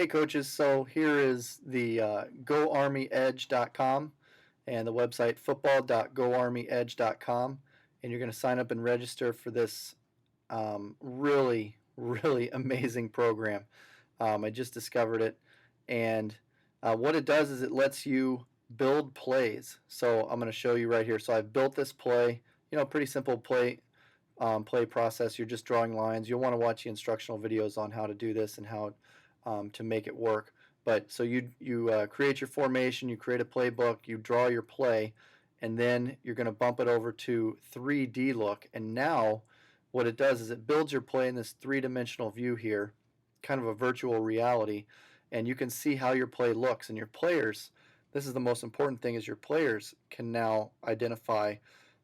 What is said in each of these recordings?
Hey coaches, so here is the GoArmyEdge.com and the website football.goarmyedge.com, and you're going to sign up and register for this really amazing program. I just discovered it, and what it does is it lets you build plays. So I'm going to show you right here. So I've built this play, pretty simple play process. You're just drawing lines. You'll want to watch the instructional videos on how to do this and how to make it work. But so you create your formation, you create a playbook, you draw your play, and then you're going to bump it over to 3D look. And now what it does is it builds your play in this three-dimensional view here, kind of a virtual reality, and you can see how your play looks. And your players, this is the most important thing, is your players can now identify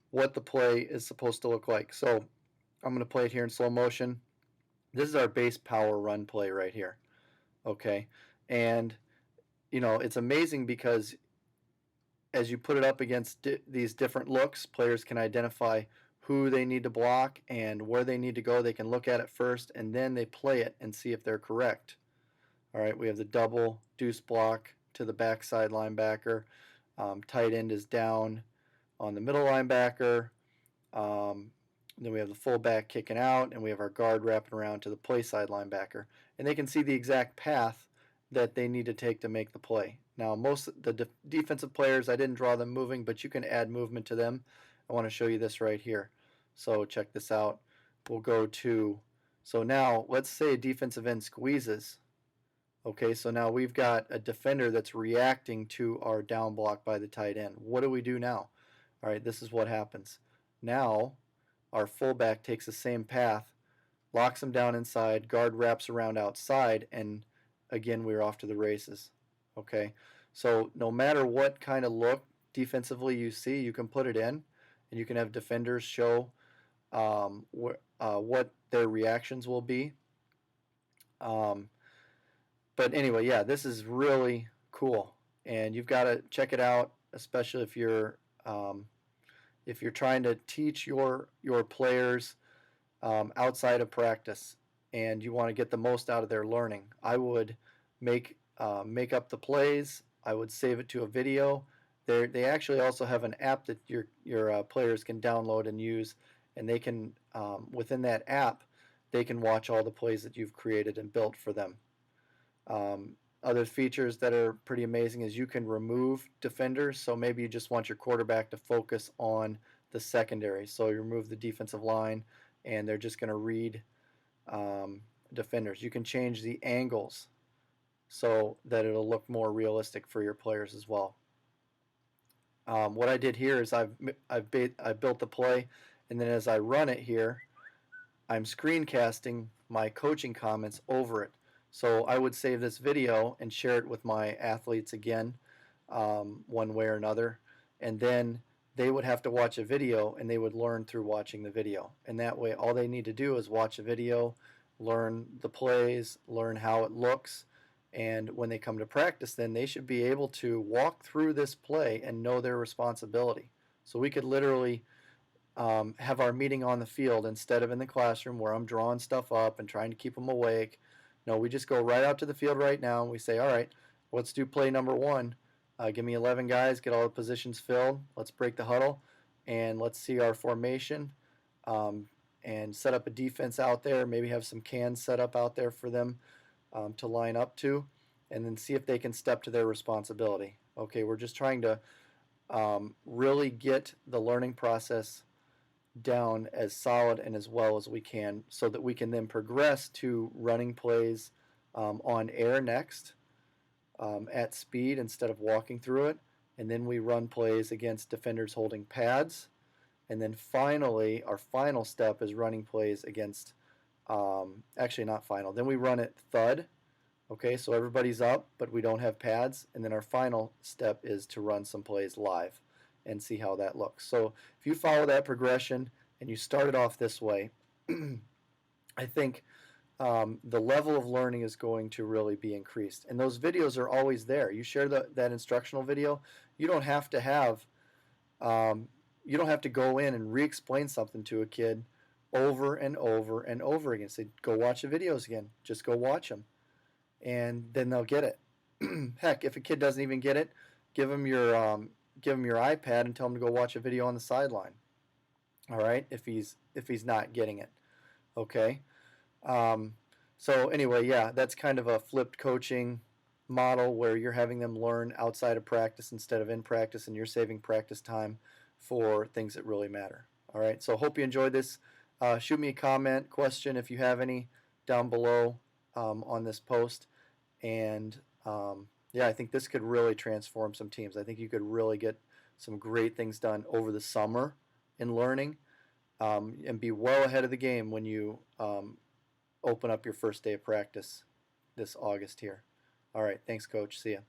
what the play is supposed to look like. So I'm going to play it here in slow motion. This is our base power run play right here. Okay, and it's amazing because as you put it up against these different looks, players can identify who they need to block and where they need to go. They can look at it first and then they play it and see if they're correct. All right, we have the double deuce block to the backside linebacker. Tight end is down on the middle linebacker. Then we have the fullback kicking out, and we have our guard wrapping around to the play side linebacker. And they can see the exact path that they need to take to make the play. Now, most of the defensive players, I didn't draw them moving, but you can add movement to them. I want to show you this right here. So check this out. We'll go to, so now let's say a defensive end squeezes. Okay, so now we've got a defender that's reacting to our down block by the tight end. What do we do now? All right, this is what happens. Now, our fullback takes the same path, locks him down inside, guard wraps around outside, and again, we're off to the races. Okay, so no matter what kind of look defensively you see, you can put it in, and you can have defenders show what their reactions will be. But anyway, yeah, this is really cool, and you've got to check it out, especially if you're trying to teach your players outside of practice, and you want to get the most out of their learning. I would make up the plays. I would save it to a video. They actually also have an app that your players can download and use, and they can within that app they can watch all the plays that you've created and built for them. Other features that are pretty amazing is you can remove defenders. So maybe you just want your quarterback to focus on the secondary. So you remove the defensive line, and they're just going to read defenders. You can change the angles so that it'll look more realistic for your players as well. What I did here is I built the play, and then as I run it here, I'm screencasting my coaching comments over it. So I would save this video and share it with my athletes again, one way or another, and then they would have to watch a video, and they would learn through watching the video. And that way, all they need to do is watch a video, learn the plays, learn how it looks, and when they come to practice, then they should be able to walk through this play and know their responsibility. So we could literally have our meeting on the field instead of in the classroom where I'm drawing stuff up and trying to keep them awake. No, we just go right out to the field right now and we say, all right, let's do play number one. Give me 11 guys, get all the positions filled. Let's break the huddle, and let's see our formation and set up a defense out there. Maybe have some cans set up out there for them to line up to, and then see if they can step to their responsibility. Okay, we're just trying to really get the learning process down as solid and as well as we can so that we can then progress to running plays on air next at speed instead of walking through it, and then we run plays against defenders holding pads, and then finally our final step is running plays against actually not final, then we run it thud. Okay, so everybody's up but we don't have pads, and then our final step is to run some plays live and see how that looks. So if you follow that progression and you start it off this way, I think the level of learning is going to really be increased. And those videos are always there. You share that instructional video. You don't have to have you don't have to go in and re-explain something to a kid over and over and over again. Say, go watch the videos again. Just go watch them. and then they'll get it. Heck, if a kid doesn't even get it, give them your iPad and tell him to go watch a video on the sideline. All right, if he's not getting it, okay. Um, so anyway, yeah, that's kind of a flipped coaching model where you're having them learn outside of practice instead of in practice, and you're saving practice time for things that really matter. All right, so hope you enjoyed this. Shoot me a comment, question if you have any down below on this post, and yeah, I think this could really transform some teams. I think you could really get some great things done over the summer in learning, and be well ahead of the game when you open up your first day of practice this August here. All right, thanks, Coach. See ya.